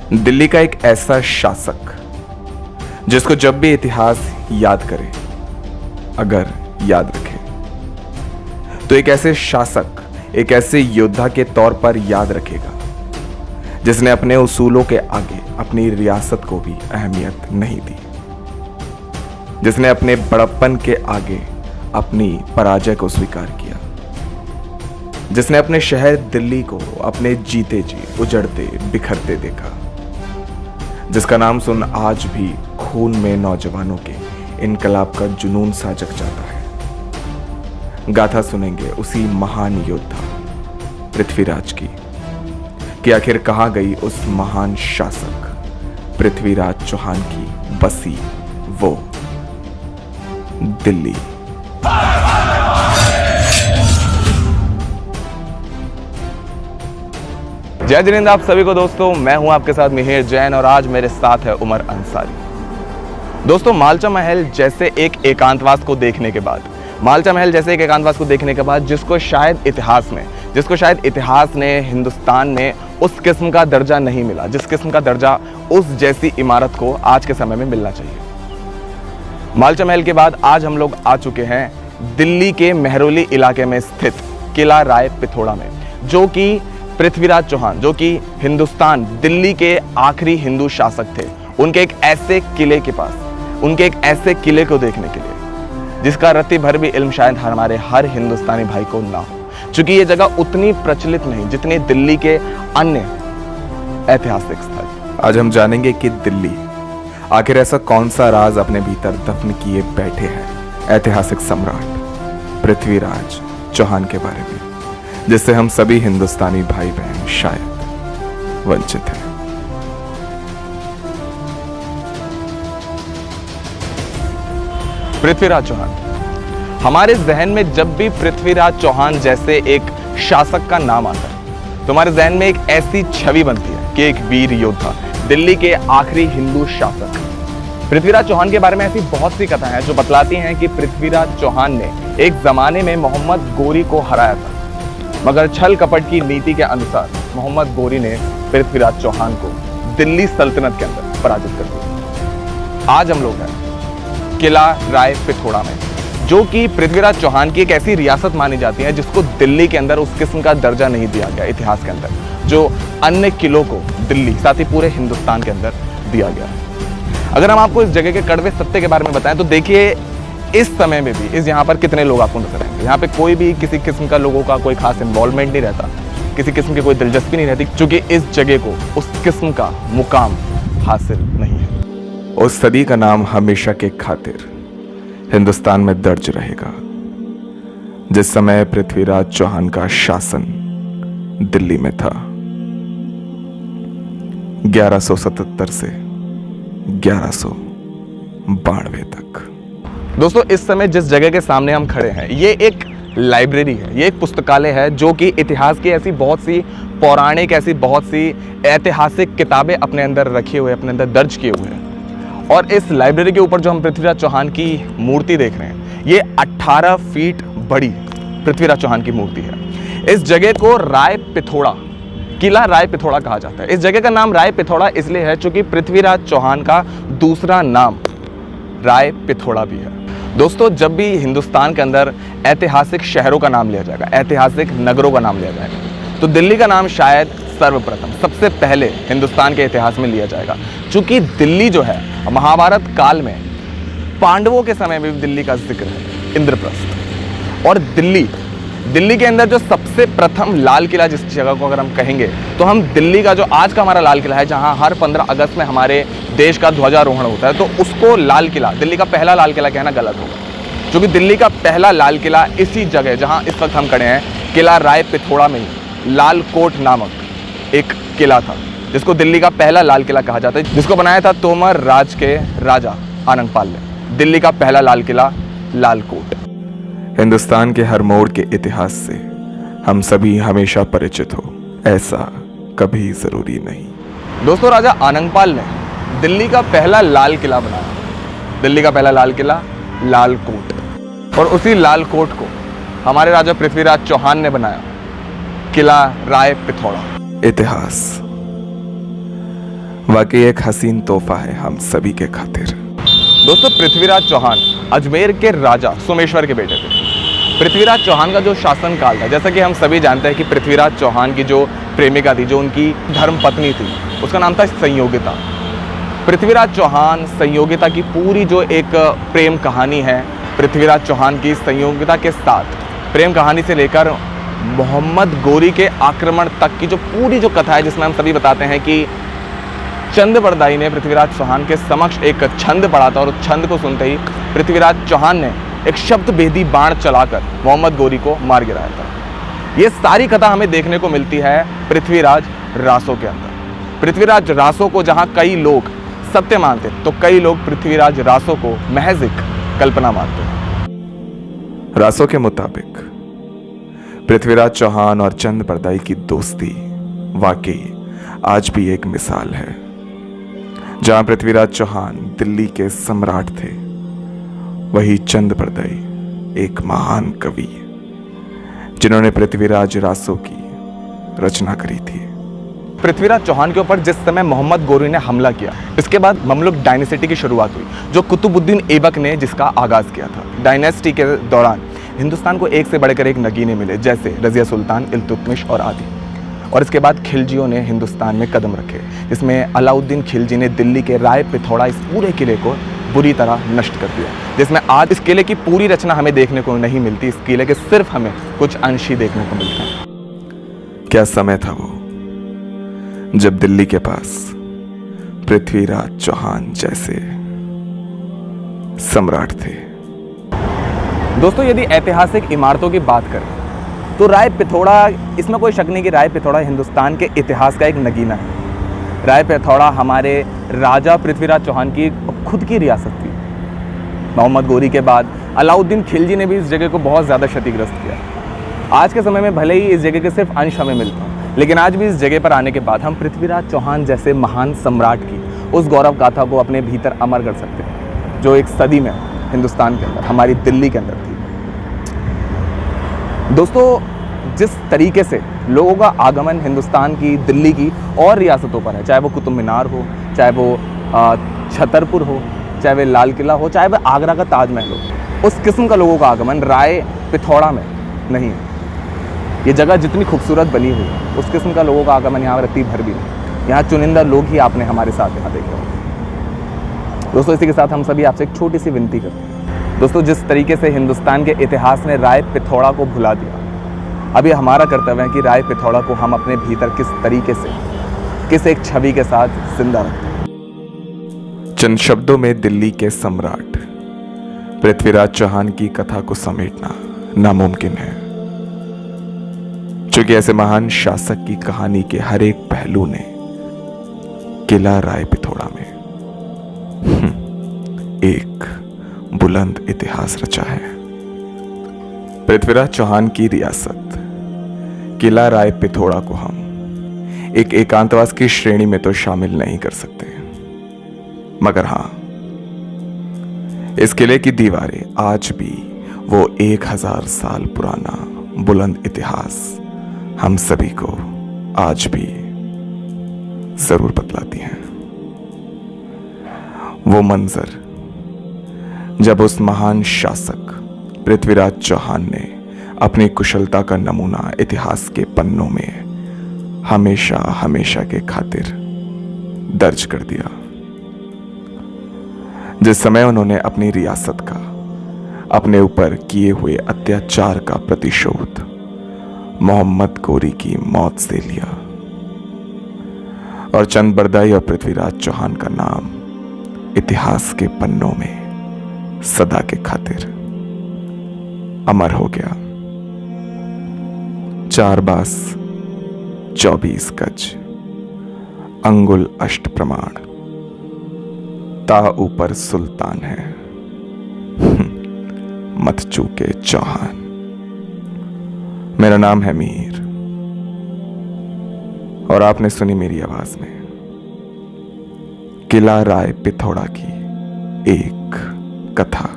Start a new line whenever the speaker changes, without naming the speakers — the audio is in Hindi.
दिल्ली का एक ऐसा शासक जिसको जब भी इतिहास याद करे, अगर याद रखे, तो एक ऐसे शासक, एक ऐसे योद्धा के तौर पर याद रखेगा जिसने अपने उसूलों के आगे अपनी रियासत को भी अहमियत नहीं दी, जिसने अपने बड़प्पन के आगे अपनी पराजय को स्वीकार किया, जिसने अपने शहर दिल्ली को अपने जीते जी उजड़ते बिखरते देखा, जिसका नाम सुन आज भी खून में नौजवानों के इनकलाब का जुनून सा जग जाता है। गाथा सुनेंगे उसी महान योद्धा पृथ्वीराज की, कि आखिर कहां गई उस महान शासक पृथ्वीराज चौहान की बसी वो दिल्ली। जय जिनेंद्र आप सभी को दोस्तों, मैं हूं आपके साथ मिहिर जैन और आज मेरे साथ है उमर अंसारी। दोस्तों, मालचा महल जैसे एक एकांतवास को देखने के बाद, जिसको शायद इतिहास ने हिंदुस्तान में उस किस्म का दर्जा नहीं मिला, जिस किस्म का दर्जा उस जैसी इमारत को आज के समय में मिलना चाहिए। मालचा महल के बाद आज हम लोग आ चुके हैं दिल्ली के मेहरौली इलाके में स्थित किला राय पिथौरा में, जो कि पृथ्वीराज चौहान, जो कि हिंदुस्तान दिल्ली के आखिरी हिंदू शासक थे, उनके एक ऐसे किले को देखने के लिए जिसका रत्ती भर भी इल्म शायद हमारे हर हिंदुस्तानी भाई को ना हो, क्योंकि ये जगह उतनी प्रचलित नहीं जितनी दिल्ली के अन्य ऐतिहासिक स्थल। आज हम जानेंगे कि दिल्ली आखिर ऐसा कौन सा राज अपने भीतर दफन किए बैठे हैं ऐतिहासिक सम्राट पृथ्वीराज चौहान के बारे में, जिससे हम सभी हिंदुस्तानी भाई बहन शायद वंचित हैं। पृथ्वीराज चौहान, हमारे जहन में जब भी पृथ्वीराज चौहान जैसे एक शासक का नाम आता है तो हमारे जहन में एक ऐसी छवि बनती है कि एक वीर योद्धा, दिल्ली के आखिरी हिंदू शासक। पृथ्वीराज चौहान के बारे में ऐसी बहुत सी कथाएं हैं जो बतलाती हैं कि पृथ्वीराज चौहान ने एक जमाने में मोहम्मद गोरी को हराया था, मगर छल कपट की नीति के अनुसार मोहम्मद गोरी ने पृथ्वीराज चौहान को दिल्ली सल्तनत के अंदर पराजित कर दिया। आज हम लोग हैं किला राय पिथौरा में, जो कि पृथ्वीराज चौहान की एक ऐसी रियासत मानी जाती है जिसको दिल्ली के अंदर उस किस्म का दर्जा नहीं दिया गया इतिहास के अंदर, जो अन्य किलों को दिल्ली साथ ही पूरे हिंदुस्तान के अंदर दिया गया। अगर हम आपको इस जगह के कड़वे सत्य के बारे में बताएं तो देखिए, इस समय में भी यहाँ पर कितने लोग आपको नजर आएंगे। यहाँ पे कोई भी किसी किस्म का लोगों का कोई खास इन्वॉल्वमेंट नहीं रहता, किसी किस्म की कोई दिलचस्पी नहीं रहती, क्योंकि इस जगह को उस किस्म का मुकाम हासिल नहीं है। उस सदी का नाम हमेशा के खातिर हिंदुस्तान में दर्ज रहेगा जिस समय पृथ्वीराज चौहान का शासन दिल्ली में था, 1177 से 1192 तक। दोस्तों, इस समय जिस जगह के सामने हम खड़े हैं, ये एक लाइब्रेरी है, ये एक पुस्तकालय है जो कि इतिहास की ऐसी बहुत सी पौराणिक, ऐसी बहुत सी ऐतिहासिक किताबें अपने अंदर रखे हुए, अपने अंदर दर्ज किए हुए हैं। और इस लाइब्रेरी के ऊपर जो हम पृथ्वीराज चौहान की मूर्ति देख रहे हैं, ये 18 फीट बड़ी पृथ्वीराज चौहान की मूर्ति है। इस जगह को राय पिथौरा, किला राय पिथौरा कहा जाता है। इस जगह का नाम राय पिथौरा इसलिए है क्योंकि पृथ्वीराज चौहान का दूसरा नाम राय पिथौरा भी है। दोस्तों, जब भी हिंदुस्तान के अंदर ऐतिहासिक शहरों का नाम लिया जाएगा, ऐतिहासिक नगरों का नाम लिया जाएगा, तो दिल्ली का नाम शायद सर्वप्रथम, सबसे पहले हिंदुस्तान के इतिहास में लिया जाएगा, क्योंकि दिल्ली जो है महाभारत काल में पांडवों के समय में भी दिल्ली का जिक्र है, इंद्रप्रस्थ। और दिल्ली के अंदर जो सबसे प्रथम लाल किला, जिस जगह को अगर हम कहेंगे तो हम दिल्ली का जो आज का हमारा लाल किला है, जहां हर 15 अगस्त में हमारे देश का ध्वजारोहण होता है, तो उसको लाल किला, दिल्ली का पहला लाल किला कहना गलत होगा, क्योंकि दिल्ली का पहला लाल किला इसी जगह जहां इस वक्त हम खड़े हैं, किला राय पिथौरा में ही लाल कोट नामक एक किला था, जिसको दिल्ली का पहला लाल किला कहा जाता है, जिसको बनाया था तोमर राज के राजा आनंदपाल ने। दिल्ली का पहला लाल किला लाल कोट। हिंदुस्तान के हर मोड़ के इतिहास से हम सभी हमेशा परिचित हो, ऐसा कभी जरूरी नहीं। दोस्तों, राजा आनंदपाल ने दिल्ली का पहला लाल किला बनाया, दिल्ली का पहला लाल किला लाल कोट, और उसी लाल कोट को हमारे राजा पृथ्वीराज चौहान ने बनाया किला राय पिथौरा। इतिहास वाकई एक हसीन तोहफा है हम सभी के खातिर। दोस्तों, पृथ्वीराज चौहान अजमेर के राजा सोमेश्वर के बेटे थे। पृथ्वीराज चौहान का जो शासन काल था, जैसा कि हम सभी जानते हैं कि पृथ्वीराज चौहान की जो प्रेमिका थी, जो उनकी धर्म पत्नी थी, उसका नाम था संयोगिता। पृथ्वीराज चौहान संयोगिता की पूरी जो एक प्रेम कहानी है, पृथ्वीराज चौहान की संयोगिता के साथ प्रेम कहानी से लेकर मोहम्मद गोरी के आक्रमण तक की जो पूरी जो कथा है, जिसमें हम सभी बताते हैं कि चंद बरदाई ने पृथ्वीराज चौहान के समक्ष एक छंद पढ़ा था और उस छंद को सुनते ही पृथ्वीराज चौहान ने एक शब्द भेदी बाण चलाकर मोहम्मद गोरी को मार गिराया था। ये सारी कथा हमें देखने को मिलती है पृथ्वीराज रासो के अंदर। पृथ्वीराज रासो को जहां कई लोग सत्य मानते, तो कई लोग पृथ्वीराज रासो को महज एक कल्पना मानते हैं। रासो के मुताबिक पृथ्वीराज चौहान और चंद बरदाई की दोस्ती वाकई आज भी एक मिसाल है। जहां पृथ्वीराज चौहान दिल्ली के सम्राट थे, वही चंद बरदाई एक महान कवि जिन्होंने पृथ्वीराज रासो की रचना करी थी। पृथ्वीराज चौहान के ऊपर जिस समय मोहम्मद गोरी ने हमला किया, इसके बाद ममलुक डायनेस्टी की शुरुआत हुई, जो कुतुबुद्दीन ऐबक ने जिसका आगाज किया था। डायनेस्टी के दौरान हिंदुस्तान को एक से बढ़कर एक नगीने मिले, जैसे रजिया सुल्तान, इल्तुतमिश और आदि। और इसके बाद खिलजियों ने हिंदुस्तान में कदम रखे, जिसमें अलाउद्दीन खिलजी ने दिल्ली के राय पिथौड़ा इस पूरे किले को बुरी तरह नष्ट कर दिया, जिसमें आज इस किले की पूरी रचना हमें देखने को नहीं मिलती। इस किले के सिर्फ हमें कुछ अंश ही देखने को मिलते हैं। क्या समय था वो जब दिल्ली के पास पृथ्वीराज चौहान जैसे सम्राट थे। दोस्तों, यदि ऐतिहासिक इमारतों की बात करें तो राय पिथौड़ा, इसमें कोई शक नहीं कि राय पिथौड़ा हिंदुस्तान के इतिहास का एक नगीना है। राय पिथौड़ा हमारे राजा पृथ्वीराज चौहान की खुद की रियासत थी। मोहम्मद गोरी के बाद अलाउद्दीन खिलजी ने भी इस जगह को बहुत ज़्यादा क्षतिग्रस्त किया। आज के समय में भले ही इस जगह के सिर्फ अंश हमें मिलता है, लेकिन आज भी इस जगह पर आने के बाद हम पृथ्वीराज चौहान जैसे महान सम्राट की उस गौरव गाथा को अपने भीतर अमर कर सकते हैं, जो एक सदी में हिंदुस्तान के अंदर, हमारी दिल्ली के अंदर थी। दोस्तों, जिस तरीके से लोगों का आगमन हिंदुस्तान की, दिल्ली की और रियासतों पर है, चाहे वो कुतुब मीनार हो, चाहे वो छतरपुर हो, चाहे वह लाल किला हो, चाहे वह आगरा का ताजमहल हो, उस किस्म का लोगों का आगमन राय पिथौड़ा में नहीं है। ये जगह जितनी खूबसूरत बनी हुई है, उस किस्म का लोगों का आगमन यहाँ रत्ती भर भी नहीं। यहाँ चुनिंदा लोग ही आपने हमारे साथ यहाँ देखे होंगे। दोस्तों, इसी के साथ हम सभी आपसे एक छोटी सी विनती करते हैं। दोस्तों, जिस तरीके से हिंदुस्तान के इतिहास ने राय पिथौड़ा को भुला दिया, अभी हमारा कर्तव्य है कि राय पिथौड़ा को हम अपने भीतर किस तरीके से, किस एक छवि के साथ जिंदा रखते हैं। चंद शब्दों में दिल्ली के सम्राट पृथ्वीराज चौहान की कथा को समेटना नामुमकिन है, क्योंकि ऐसे महान शासक की कहानी के हर एक पहलू ने किला राय पिथौड़ा में एक बुलंद इतिहास रचा है। पृथ्वीराज चौहान की रियासत किला राय पिथौड़ा को हम एक एकांतवास की श्रेणी में तो शामिल नहीं कर सकते, मगर हां, इस किले की दीवारें आज भी वो 1000 साल पुराना बुलंद इतिहास हम सभी को आज भी जरूर बतलाती हैं। वो मंजर जब उस महान शासक पृथ्वीराज चौहान ने अपनी कुशलता का नमूना इतिहास के पन्नों में हमेशा हमेशा के खातिर दर्ज कर दिया। जिस समय उन्होंने अपनी रियासत का, अपने ऊपर किए हुए अत्याचार का प्रतिशोध मोहम्मद गोरी की मौत से लिया, और चंद बरदाई और पृथ्वीराज चौहान का नाम इतिहास के पन्नों में सदा के खातिर अमर हो गया। 4 बास 24 गज, अंगुल अष्ट प्रमाण, ता ऊपर सुल्तान है, मत चूके चौहान। मेरा नाम है मीर, और आपने सुनी मेरी आवाज में किला राय पिथौड़ा की एक कथा।